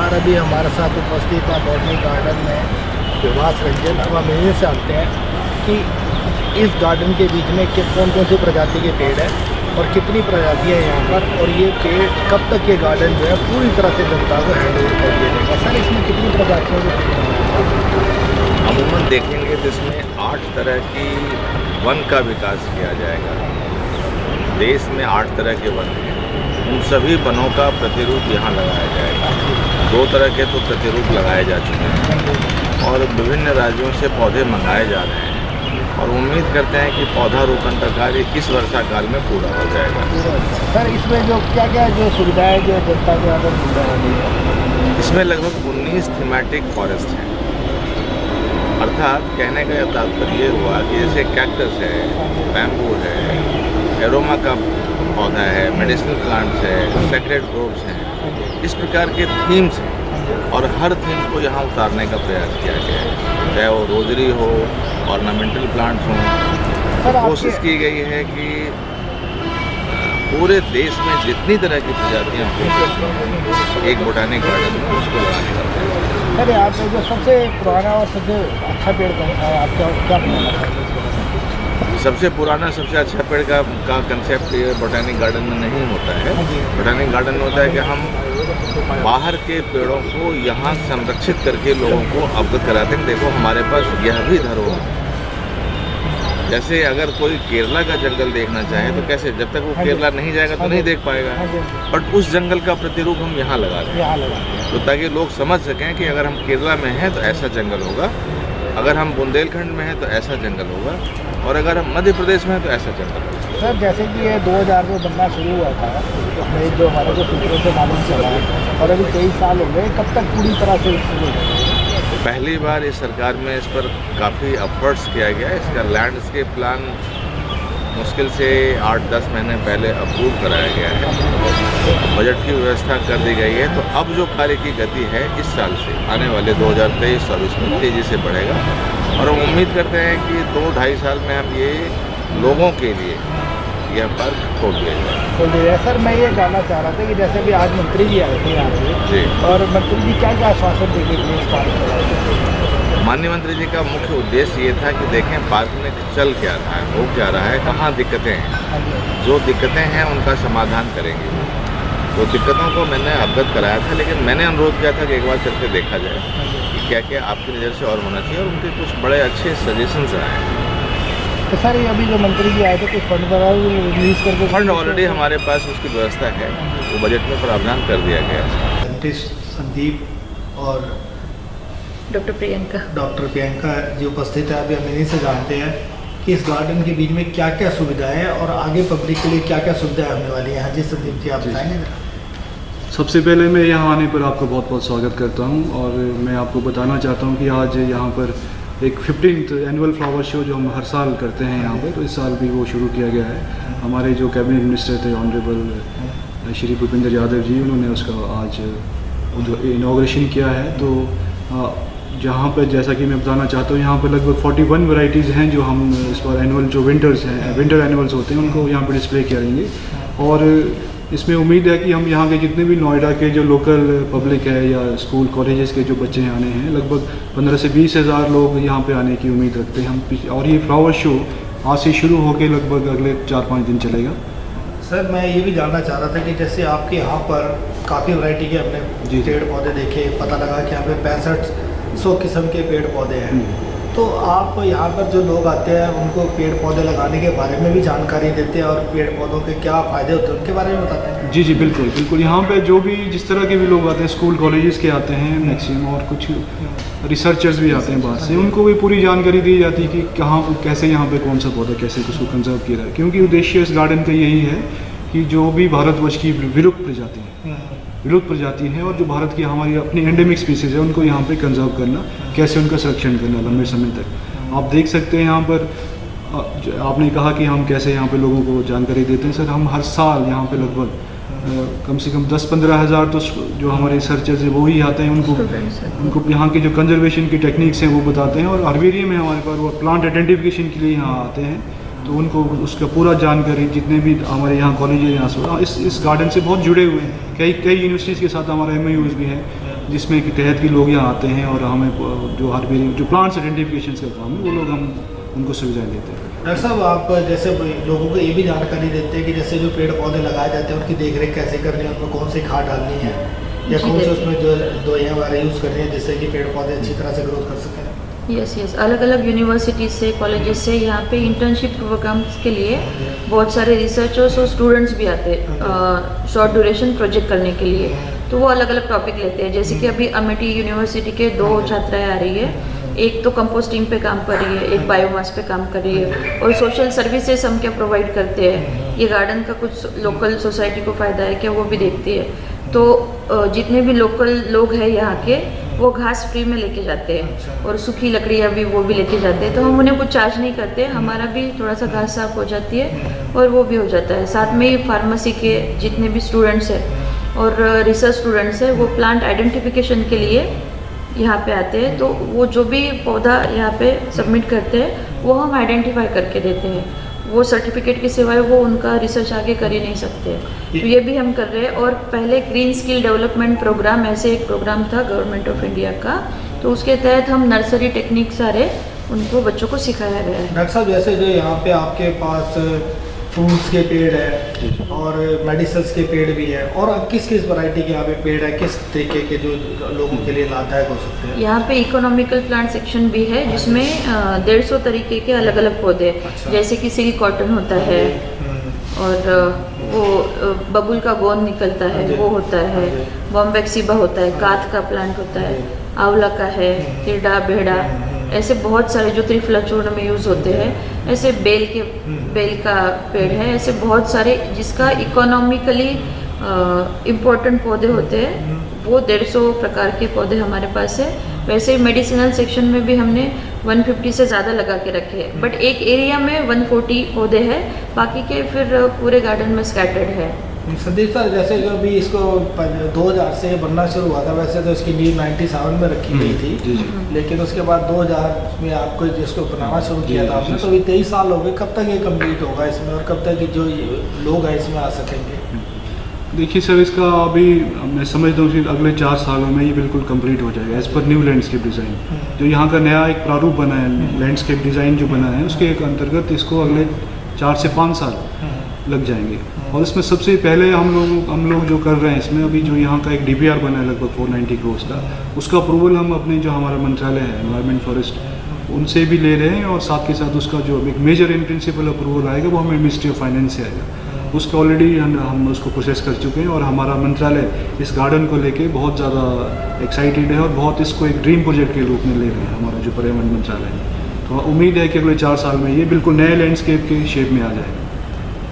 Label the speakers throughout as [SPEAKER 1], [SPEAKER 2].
[SPEAKER 1] Sir अभी हमारे साथ उपस्थित है बॉटनी गार्डन में विभास रंजन। अब हम यहीं से जानते हैं कि इस गार्डन के बीच में कौन कौन सी प्रजाति के पेड़ है और कितनी प्रजातियाँ हैं यहाँ पर, और ये पेड़ कब तक ये गार्डन जो है पूरी तरह से जनता को हैंड ओवर कर दिया जाएगा। सर इसमें कितनी प्रजातियों के
[SPEAKER 2] अमूमन देखेंगे तो इसमें 8 तरह की वन का विकास किया जाएगा। देश में 8 तरह के वन हैं, उन सभी वनों का प्रतिरूप यहाँ लगाया जाएगा। 2 तरह के तो प्रतिरूप लगाए जा चुके हैं और विभिन्न राज्यों से पौधे मंगाए जा रहे हैं और उम्मीद करते हैं कि पौधारोपण का कार्य इस वर्षा काल में पूरा हो जाएगा।
[SPEAKER 1] सर इसमें जो क्या क्या जो सुविधाएं जो जनता को यहाँ पर सुविधा है,
[SPEAKER 2] इसमें लगभग 19 थीमेटिक फॉरेस्ट हैं। अर्थात कहने का यह तात्पर्य ये हुआ कि जैसे कैक्टस है, बैम्बू है, एरोमा का पौधा है, मेडिसिनल प्लांट्स है, सेक्रेड ग्रोव्स हैं, इस प्रकार के थीम्स हैं और हर थीम को यहाँ उतारने का प्रयास किया गया है। चाहे वो रोजरी हो, ऑर्नामेंटल प्लांट्स हों। कोशिश की गई है कि पूरे देश में जितनी तरह की प्रजातियाँ हो एक बोटानिक गार्डन में उसको लगाने का प्रयास।
[SPEAKER 1] सर यहाँ पे जो सबसे पुराना और सबसे अच्छा पेड़ कौन सा है, आपका क्या कहना है?
[SPEAKER 2] सबसे पुराना सबसे अच्छा पेड़ का कंसेप्ट ये बोटानिक गार्डन में नहीं होता है। बोटानिक गार्डन में होता है कि हम बाहर के पेड़ों को यहाँ संरक्षित करके लोगों को अवगत कराते हैं। देखो हमारे पास यह भी धरोहर है। जैसे अगर कोई केरला का जंगल देखना चाहे तो कैसे, जब तक वो केरला नहीं जाएगा तो नहीं देख पाएगा, बट उस जंगल का प्रतिरूप हम यहाँ लगा रहे हैं तो ताकि लोग समझ सकें कि अगर हम केरला में हैं तो ऐसा जंगल होगा, अगर हम बुंदेलखंड में हैं तो ऐसा जंगल होगा, और अगर हम मध्य प्रदेश में हैं तो ऐसा जंगल होगा।
[SPEAKER 1] सर जैसे कि ये 2000 में बनना शुरू हुआ था, हमें जो हमारे को सूत्रों से मालूम चला है, और अभी कई साल हो गए, कब तक पूरी तरह से शुरू होगा?
[SPEAKER 2] पहली बार इस सरकार में इस पर काफ़ी एफर्ट्स किया गया। इसका लैंडस्केप प्लान मुश्किल से 8-10 महीने पहले अप्रूव कराया गया है। बजट की व्यवस्था कर दी गई है, तो अब जो कार्य की गति है इस साल से आने वाले 2023-24 में तेज़ी से बढ़ेगा और हम उम्मीद करते हैं कि 2-2.5 साल में हम ये लोगों के लिए यह पार्क खोल दिया।
[SPEAKER 1] सर मैं ये जानना चाह रहा था कि जैसे भी आज मंत्री जी आए थे यहाँ पे
[SPEAKER 2] जी,
[SPEAKER 1] और मंत्री जी क्या क्या आश्वासन देंगे इस पार्क को?
[SPEAKER 2] माननीय मंत्री जी का मुख्य उद्देश्य ये था कि देखें पार्क में चल क्या रहा है, हो क्या रहा है, कहाँ दिक्कतें हैं। जो दिक्कतें हैं उनका समाधान करेंगे। तो दिक्कतों को मैंने अवगत कराया था, लेकिन मैंने अनुरोध किया था कि एक बार चल के देखा जाए कि क्या क्या आपकी नज़र से और होना चाहिए, और उनके कुछ बड़े अच्छे सजेशंस आए।
[SPEAKER 1] तो सर ये अभी जो मंत्री जी आए थे कुछ फंड वगैरह रिलीज करके?
[SPEAKER 2] फंड ऑलरेडी हमारे पास उसकी व्यवस्था है, वो बजट में प्रावधान कर दिया गया है।
[SPEAKER 1] साइंटिस्ट संदीप और
[SPEAKER 3] डॉक्टर
[SPEAKER 1] प्रियंका जी उपस्थित है। अभी हम इन्हीं से जानते हैं कि इस गार्डन के बीच में क्या क्या सुविधाएं हैं और आगे पब्लिक के लिए क्या क्या सुविधाएं होने वाली हैं। हाँ जी संदीप जी, आप बताएंगे?
[SPEAKER 4] सबसे पहले मैं यहाँ आने पर आपका बहुत बहुत स्वागत करता हूँ और मैं आपको बताना चाहता हूँ कि आज यहाँ पर एक 15th एनुअल फ्लावर शो जो हम हर साल करते हैं यहाँ पर, तो इस साल भी वो शुरू किया गया है। हमारे जो कैबिनेट मिनिस्टर थे ऑनरेबल श्री भूपेंद्र यादव जी, उन्होंने उसका आज इनॉग्रेशन किया है। तो जहाँ पर जैसा कि मैं बताना चाहता हूँ, यहाँ पर लगभग 41 वैरायटीज़ हैं जो हम इस बार एनुअल जो विंटर एनुअल्स होते हैं उनको यहाँ पर डिस्प्ले करेंगे। और इसमें उम्मीद है कि हम यहाँ के जितने भी नोएडा के जो लोकल पब्लिक है या स्कूल कॉलेजेस के जो बच्चे आने हैं, लगभग 15 से 20 हज़ार लोग यहाँ पे आने की उम्मीद रखते हैं हम। और ये फ्लावर शो आज से शुरू होकर लगभग अगले 4-5 दिन चलेगा।
[SPEAKER 1] सर मैं ये भी जानना चाह रहा था कि जैसे आपके यहाँ पर काफ़ी वैरायटी के हमने पेड़ पौधे देखे, पता लगा कि यहाँ पे 6500 किस्म के पेड़ पौधे हैं। तो आप यहाँ पर जो लोग आते हैं उनको पेड़ पौधे लगाने के बारे में भी जानकारी देते हैं और पेड़ पौधों के क्या फ़ायदे होते हैं उनके बारे में बताते हैं?
[SPEAKER 4] जी बिल्कुल बिल्कुल। यहाँ पे जो भी जिस तरह के भी लोग आते हैं, स्कूल कॉलेजेस के आते हैं मैक्सिमम, और कुछ रिसर्चर्स भी आते हैं बाहर से, उनको भी पूरी जानकारी दी जाती है कि कहाँ कैसे यहाँ पे कौन सा पौधा कैसे उसको कंजर्व किया जाए। क्योंकि उद्देश्य इस गार्डन का यही है कि जो भी भारतवर्ष की विलुप्त प्रजाति हैं और जो भारत की हमारी अपनी एंडेमिक स्पीसीज है उनको यहाँ पे कंजर्व करना, कैसे उनका संरक्षण करना लंबे समय तक। आप देख सकते हैं यहाँ पर आपने कहा कि हम कैसे यहाँ पे लोगों को जानकारी देते हैं। सर हम हर साल यहाँ पे लगभग कम से कम 10-15 हज़ार तो जो हमारे रिसर्चर्स हैं वो ही आते हैं, उनको यहाँ की जो कंजर्वेशन की टेक्निक्स हैं वो बताते हैं। और हर्बेरियम है हमारे पास, वो प्लांट आइडेंटिफिकेशन के लिए यहाँ आते हैं, तो उनको उसका पूरा जानकारी जितने भी हमारे यहाँ कॉलेज यहाँ से इस गार्डन से बहुत जुड़े हुए हैं। कई यूनिवर्सिटीज़ के साथ हमारा MOUs भी है, जिसमें कि तहत के लोग यहाँ आते हैं और हमें जो हार्वेरिंग जो प्लांट्स आइडेंटिफिकेशन का काम है वो लोग हम उनको सुविधाएं देते हैं।
[SPEAKER 1] डॉक्टर साहब, आप जैसे लोगों को ये भी जानकारी देते हैं कि जैसे जो पेड़ पौधे लगाए जाते हैं उनकी देखरेख कैसे करनी है, उनको कौन सी खाद डालनी है या कौन से उसमें जो दवाइयाँ वगैरह यूज़ करनी है जिससे कि पेड़ पौधे अच्छी तरह से ग्रोथ कर सकें।
[SPEAKER 3] यस, अलग अलग यूनिवर्सिटीज़ से, कॉलेजेस से यहाँ पे इंटर्नशिप प्रोग्राम्स के लिए बहुत सारे रिसर्चर्स और स्टूडेंट्स भी आते हैं शॉर्ट ड्यूरेशन प्रोजेक्ट करने के लिए। तो वो अलग अलग टॉपिक लेते हैं, जैसे कि अभी अमेठी यूनिवर्सिटी के 2 छात्राएं आ रही है, एक तो कंपोस्टिंग पे काम कर रही है, एक बायोमास पे काम कर रही है, और सोशल सर्विसेज हम क्या प्रोवाइड करते हैं, ये गार्डन का कुछ लोकल सोसाइटी को फ़ायदा है क्या वो भी देखती है। तो जितने भी लोकल लोग हैं यहाँ के वो घास फ्री में लेके जाते हैं और सूखी लकड़ियाँ भी वो भी लेके जाते हैं, तो हम उन्हें कुछ चार्ज नहीं करते, हमारा भी थोड़ा सा घास साफ हो जाती है और वो भी हो जाता है। साथ में ही फार्मेसी के जितने भी स्टूडेंट्स हैं और रिसर्च स्टूडेंट्स हैं वो प्लांट आइडेंटिफिकेशन के लिए यहाँ पे आते हैं, तो वो जो भी पौधा यहाँ पे सबमिट करते हैं वो हम आइडेंटिफाई करके देते हैं। वो सर्टिफिकेट के सिवाय वो उनका रिसर्च आगे कर ही नहीं सकते, तो ये भी हम कर रहे हैं। और पहले ग्रीन स्किल डेवलपमेंट प्रोग्राम, ऐसे एक प्रोग्राम था गवर्नमेंट ऑफ इंडिया का, तो उसके तहत हम नर्सरी टेक्निक सारे उनको बच्चों को सिखाया गया है।
[SPEAKER 1] डॉक्टर साहब, जैसे जो यहाँ पे आपके पास फ्रूट्स के पेड़ है और मेडिसिन्स के पेड़ भी है, और किस किस वैरायटी के यहाँ पे पेड़ है, किस तरीके के जो लोगों के लिए लाभदायक हो सकते हैं?
[SPEAKER 3] यहाँ पे इकोनॉमिकल प्लांट सेक्शन भी है जिसमें 150 तरीके के अलग अलग पौधे, जैसे कि सिल्क कॉटन होता है और वो बबुल का गोंद निकलता है वो होता है, बॉम्बेक्सिबा होता है, काथ का प्लांट होता है, आंवला का है, तिरडा, बेड़ा, ऐसे बहुत सारे जो त्रिफला चूर्ण में यूज़ होते हैं। ऐसे बेल का पेड़ है, ऐसे बहुत सारे जिसका इकोनॉमिकली इम्पोर्टेंट पौधे होते हैं, वो 150 प्रकार के पौधे हमारे पास है। वैसे ही मेडिसिनल सेक्शन में भी हमने 150 से ज़्यादा लगा के रखे हैं, बट एक एरिया में 140 पौधे हैं, बाकी के फिर पूरे गार्डन में स्कैटर्ड है।
[SPEAKER 1] संदीप सर, जैसे जो अभी इसको 2000 से बनना शुरू हुआ था, वैसे तो इसकी नींव 97 में रखी गई थी, लेकिन उसके बाद 2000 में आपको जिसको बनाना शुरू किया था आपने, तो अभी 23 साल हो गए। कब तक ये कंप्लीट होगा इसमें और कब तक जो लोग हैं इसमें आ सकेंगे?
[SPEAKER 4] देखिए सर, इसका अभी मैं समझता हूँ कि अगले 4 सालों में ये बिल्कुल कंप्लीट हो जाएगा as per new landscape design. जो यहाँ का नया एक प्रारूप बना है, लैंडस्केप डिज़ाइन जो बना है, उसके एक अंतर्गत इसको अगले 4 से 5 साल लग जाएंगे। और इसमें सबसे पहले हम लोग जो कर रहे हैं इसमें, अभी जो यहाँ का एक DPR बना है लगभग 490 करोड़ का, उसका अप्रूवल हम अपने जो हमारा मंत्रालय है एनवायरनमेंट फॉरेस्ट, उनसे भी ले रहे हैं, और साथ के साथ उसका जो एक मेजर इन प्रिंसिपल अप्रूवल आएगा वो हमें मिनिस्ट्री ऑफ फाइनेंस से आएगा। उसका ऑलरेडी हम उसको प्रोसेस कर चुके हैं, और हमारा मंत्रालय इस गार्डन को लेके बहुत ज़्यादा एक्साइटेड है और बहुत इसको एक ड्रीम प्रोजेक्ट के रूप में ले रहे हैं हमारा जो पर्यावरण मंत्रालय है। तो उम्मीद है कि अगले 4 साल में ये बिल्कुल नए लैंडस्केप के शेप में आ जाएगा।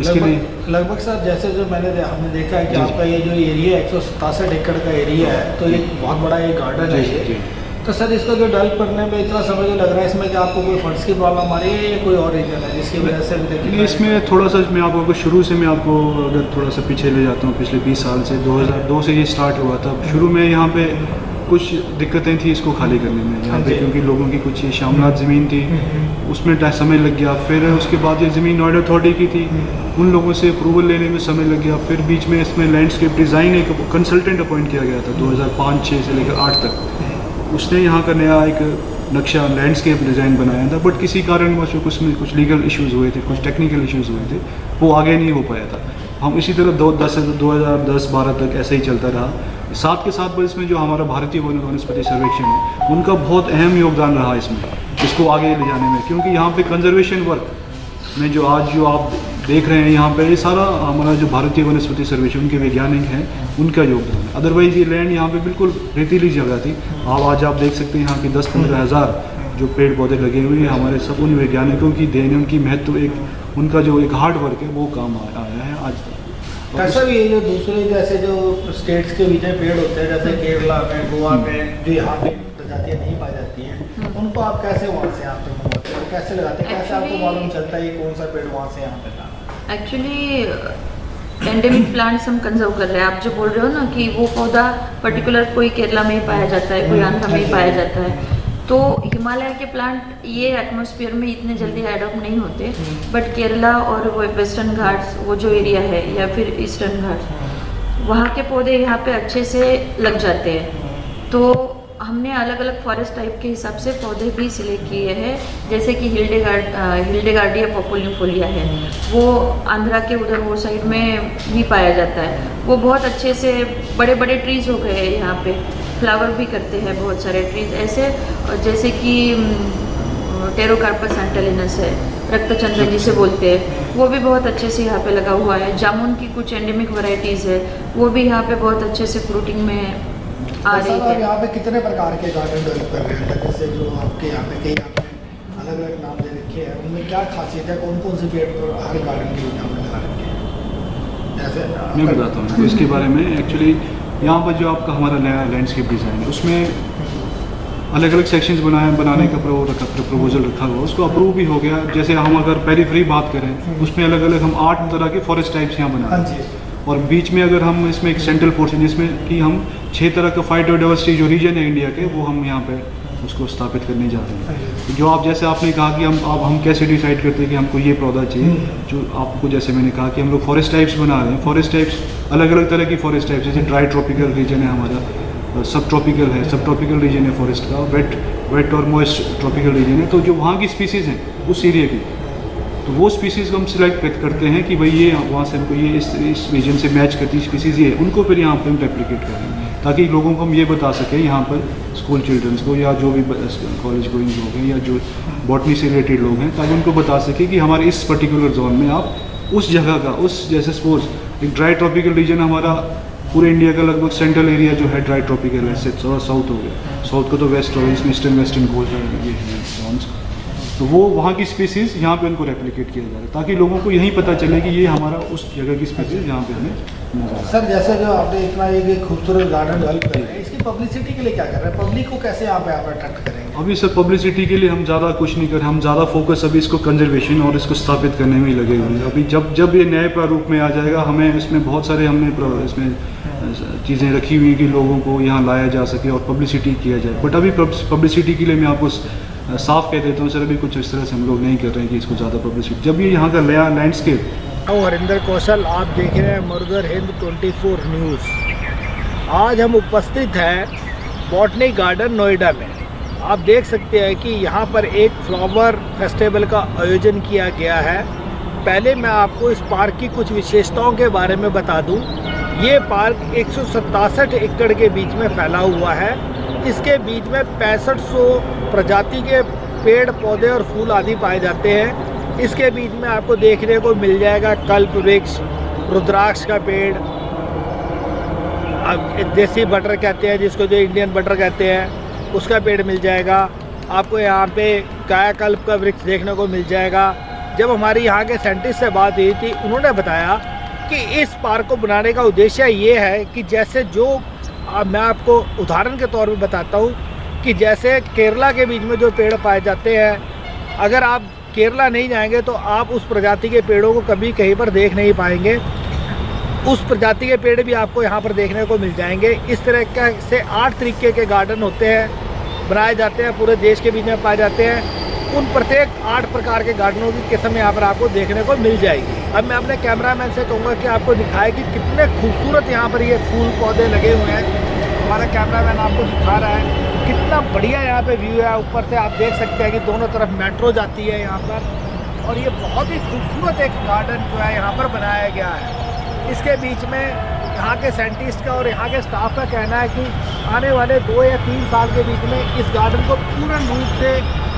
[SPEAKER 4] इसके लिए
[SPEAKER 1] लगभग सर, जैसे जो हमने देखा है कि आपका ये जो एरिया 167 एकड़ का एरिया है, तो ये बहुत बड़ा ये गार्डन है ये। तो सर, इसको जो डेवलप करने में इतना समय जो लग रहा है, इसमें क्या आपको कोई फंड्स की प्रॉब्लम आ रही है या कोई और रीजन है जिसकी वजह से देखिए?
[SPEAKER 4] इसमें थोड़ा सा मैं आपको शुरू से मैं आपको अगर थोड़ा सा पीछे ले जाता हूँ, पिछले 20 साल से 2002 से ये स्टार्ट हुआ था। शुरू में यहाँ पे कुछ दिक्कतें थी इसको खाली करने में यहाँ पे, क्योंकि लोगों की कुछ शामलात ज़मीन थी, उसमें समय लग गया। फिर उसके बाद ये ज़मीन नोएडा अथॉरिटी की थी, उन लोगों से अप्रूवल लेने में समय लग गया। फिर बीच में इसमें लैंडस्केप डिज़ाइन एक कंसल्टेंट अपॉइंट किया गया था 2005-6 से लेकर 8 तक। उसने यहाँ का नया एक नक्शा लैंडस्केप डिज़ाइन बनाया था, बट किसी कारणवश उसमें कुछ लीगल इश्यूज़ हुए थे, कुछ टेक्निकल इश्यूज़ हुए थे, वो आगे नहीं हो पाया था। हम इसी तरह 2010-12 तक ऐसे ही चलता रहा। साथ के साथ इसमें जो हमारा भारतीय वनस्पति सर्वेक्षण है, उनका बहुत अहम योगदान रहा इसमें, इसको आगे ले जाने में, क्योंकि यहाँ पे कंजर्वेशन वर्क में जो आज जो आप देख रहे हैं यहाँ पे, ये सारा हमारा जो भारतीय वनस्पति सर्वेक्षण उनके वैज्ञानिक हैं, उनका योगदान है। अदरवाइज़ ये लैंड यहाँ पे बिल्कुल रेतीली जगह थी। आज आप देख सकते हैं यहाँ की 10-15 हज़ार जो पेड़ पौधे लगे हुए हैं, हमारे सब उन वैज्ञानिकों की देन, उनकी महत्व, एक उनका जो एक हार्ड वर्क है वो काम आया है आज तक।
[SPEAKER 1] कैसा भी ये जो दूसरे जैसे जो स्टेट्स के बीच में पेड़ होते हैं, जैसे केरला में, गोवा में, जो यहाँ पे प्रजातियाँ नहीं पाई जाती हैं, उनको आप कैसे वहाँ से यहाँ पे मंगवाते हैं, कैसे लगाते हैं, कैसे आपको मालूम चलता है कौन सा पेड़ वहाँ से यहाँ पे लाना?
[SPEAKER 3] एक्चुअली एंडेमिक प्लांट्स हम कंजर्व कर रहे हैं। आप जो बोल रहे हो ना कि वो पौधा पर्टिकुलर कोई केरला में ही पाया जाता है, कोई आंध्र में ही पाया जाता है, तो हिमालय के प्लांट ये एटमॉस्फेयर में इतने जल्दी एडॉप्ट नहीं होते, बट केरला और वो वेस्टर्न घाट्स, वो जो एरिया है, या फिर ईस्टर्न घाट्स, वहाँ के पौधे यहाँ पे अच्छे से लग जाते हैं। तो हमने अलग अलग फॉरेस्ट टाइप के हिसाब से पौधे भी सिलेक्ट किए हैं, जैसे कि हिल्डेगार्डिया पॉपुलिफोलिया है, वो आंध्रा के उधर वो साइड में भी पाया जाता है। वो बहुत अच्छे से बड़े बड़े ट्रीज़ हो गए हैं यहाँ पे, फ्लावर भी करते हैं बहुत सारे ट्रीज़ ऐसे, जैसे कि टेरोकार्पस एंटेलिनस है, रक्तचंदन जिसे बोलते हैं, वो भी बहुत अच्छे से यहाँ पे लगा हुआ है। जामुन की कुछ एंडेमिक वैरायटीज़ है, वो भी यहाँ पे बहुत अच्छे से फ्रूटिंग में आ रही है।
[SPEAKER 1] यहाँ पे कितने प्रकार के गार्डन डेवलप कर रहे हैं, जैसे जो आपके यहाँ पे कई आपने अलग अलग नाम दे रखे हैं, उनमें क्या खासियत है, कौन कौन से पेड़ हर गार्डन के नाम लगा रखे हैं? जैसे
[SPEAKER 4] मैं बताता हूँ तो इसके बारे में। एक्चुअली यहाँ पर जो आपका हमारा नया लैंडस्केप डिज़ाइन है, उसमें अलग अलग सेक्शंस बनाने का प्रपोजल रखा हुआ, उसको अप्रूव भी हो गया। जैसे हम अगर पेरीफ्री बात करें, उसमें अलग अलग हम 8 तरह के फॉरेस्ट टाइप्स यहाँ बना रहे हैं, और बीच में अगर हम इसमें एक सेंट्रल पोर्शन जिसमें कि हम 6 तरह का फाइटोडाइवर्सिटी जो रीजन है इंडिया के, वो हम यहाँ पे उसको स्थापित करने जा रहे हैं। जो आप जैसे आपने कहा कि हम कैसे डिसाइड करते हैं कि हमको ये पौधा चाहिए, जो आपको जैसे मैंने कहा कि हम लोग फॉरेस्ट टाइप्स बना रहे हैं। फॉरेस्ट टाइप्स अलग अलग तरह की फॉरेस्ट टाइप्स, जैसे ड्राई ट्रॉपिकल रीजन है हमारा, सब ट्रॉपिकल है, सब ट्रॉपिकल रीजन है फॉरेस्ट का, वेट और मॉइस्ट ट्रॉपिकल रीजन है। तो जो वहाँ की स्पीसीज़ हैं उस एरिया की, तो वो स्पीसीज़ को हम सिलेक्ट करते हैं कि भाई ये वहाँ से हमको ये इस रीजन से मैच करती स्पीसीज़ ये है, उनको फिर यहाँ पर हम रेप्लिकेट करें, ताकि लोगों को हम ये बता सकें यहाँ पर स्कूल चिल्ड्रंस को या जो भी कॉलेज गोइंग लोग हैं या जो बॉटनी से रिलेटेड लोग हैं, ताकि उनको बता सकें कि हमारे इस पर्टिकुलर जोन में आप उस जगह का, उस जैसे सपोज एक ड्राई ट्रॉपिकल रीजन हमारा पूरे इंडिया का लगभग सेंट्रल एरिया जो है ड्राई ट्रॉपिकल है, थोड़ा साउथ हो गया, साउथ को तो वेस्ट हो, इसमें ईस्टर्न वेस्टर्न बोलते हैं ये जोन्स, तो वो वहाँ की स्पीसीज़ यहाँ पे उनको रेप्लिकेट किया जा रहा है, ताकि लोगों को यही पता चले कि ये हमारा उस जगह की स्पीसीज़ यहाँ पे हमें नजर आए।
[SPEAKER 1] सर, जैसे जो आपने इतना एक खूबसूरत गार्डन डेवलप कर रहे हैं, इसकी पब्लिसिटी के लिए क्या कर रहे हैं, पब्लिक को कैसे यहाँ पे आप अट्रैक्ट करेंगे?
[SPEAKER 4] अभी सर पब्लिसिटी के लिए हम ज़्यादा कुछ नहीं कर रहे, हम ज़्यादा फोकस अभी इसको कंजर्वेशन और इसको स्थापित करने में ही लगे हुए हैं। अभी जब ये नए प्रारूप में आ जाएगा, हमें इसमें बहुत सारे हमने इसमें चीज़ें रखी हुई कि लोगों को यहाँ लाया जा सके और पब्लिसिटी किया जाए। बट अभी पब्लिसिटी के लिए मैं आपको साफ कह देता हूँ सर, अभी कुछ इस तरह से हम लोग नहीं कर रहे हैं कि इसको ज़्यादा पब्लिसिटी। जब ये यहाँ का नया लैंडस्केप।
[SPEAKER 1] हरिंदर कौशल, आप देख रहे हैं मरुधर हिंद 24 न्यूज़। आज हम उपस्थित हैं बॉटनी गार्डन नोएडा में। आप देख सकते हैं कि यहाँ पर एक फ्लावर फेस्टिवल का आयोजन किया गया है। पहले मैं आपको इस पार्क की कुछ विशेषताओं के बारे में बता दूं। ये पार्क 167 एकड़ के बीच में फैला हुआ है। इसके बीच में 6500 प्रजाति के पेड़ पौधे और फूल आदि पाए जाते हैं। इसके बीच में आपको देखने को मिल जाएगा कल्प वृक्ष, रुद्राक्ष का पेड़, देसी बटर कहते हैं जिसको, जो इंडियन बटर कहते हैं, उसका पेड़ मिल जाएगा। आपको यहाँ पे कायाकल्प का वृक्ष देखने को मिल जाएगा। जब हमारी यहाँ के साइंटिस्ट से बात हुई थी, उन्होंने बताया कि इस पार्क को बनाने का उद्देश्य ये है कि जैसे जो मैं आपको उदाहरण के तौर पे बताता हूँ कि जैसे केरला के बीच में जो पेड़ पाए जाते हैं, अगर आप केरला नहीं जाएंगे तो आप उस प्रजाति के पेड़ों को कभी कहीं पर देख नहीं पाएंगे। उस प्रजाति के पेड़ भी आपको यहाँ पर देखने को मिल जाएंगे। इस तरह से 8 तरीके के गार्डन होते हैं, बनाए जाते हैं, पूरे देश के बीच में पाए जाते हैं। उन प्रत्येक 8 प्रकार के गार्डनों की किस्म यहाँ पर आपको देखने को मिल जाएगी। अब मैं अपने कैमरामैन से कहूँगा कि आपको दिखाए कि कितने खूबसूरत यहाँ पर ये फूल पौधे लगे हुए हैं। हमारा कैमरामैन आपको दिखा रहा है कितना बढ़िया यहाँ पे व्यू है। ऊपर से आप देख सकते हैं कि दोनों तरफ मेट्रो जाती है यहाँ पर, और ये बहुत ही खूबसूरत एक गार्डन जो है यहाँ पर बनाया गया है। इसके बीच में यहाँ के साइंटिस्ट का और यहाँ के स्टाफ का कहना है कि आने वाले 2 या 3 साल के बीच में इस गार्डन को पूर्ण रूप से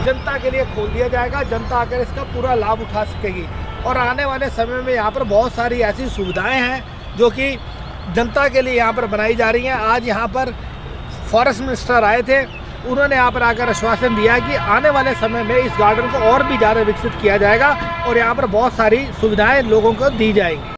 [SPEAKER 1] जनता के लिए खोल दिया जाएगा। जनता आकर इसका पूरा लाभ उठा सकेगी, और आने वाले समय में यहाँ पर बहुत सारी ऐसी सुविधाएं हैं जो कि जनता के लिए यहाँ पर बनाई जा रही हैं। आज यहाँ पर फॉरेस्ट मिनिस्टर आए थे, उन्होंने यहाँ पर आकर आश्वासन दिया कि आने वाले समय में इस गार्डन को और भी ज़्यादा विकसित किया जाएगा और यहाँ पर बहुत सारी सुविधाएं लोगों को दी जाएंगी।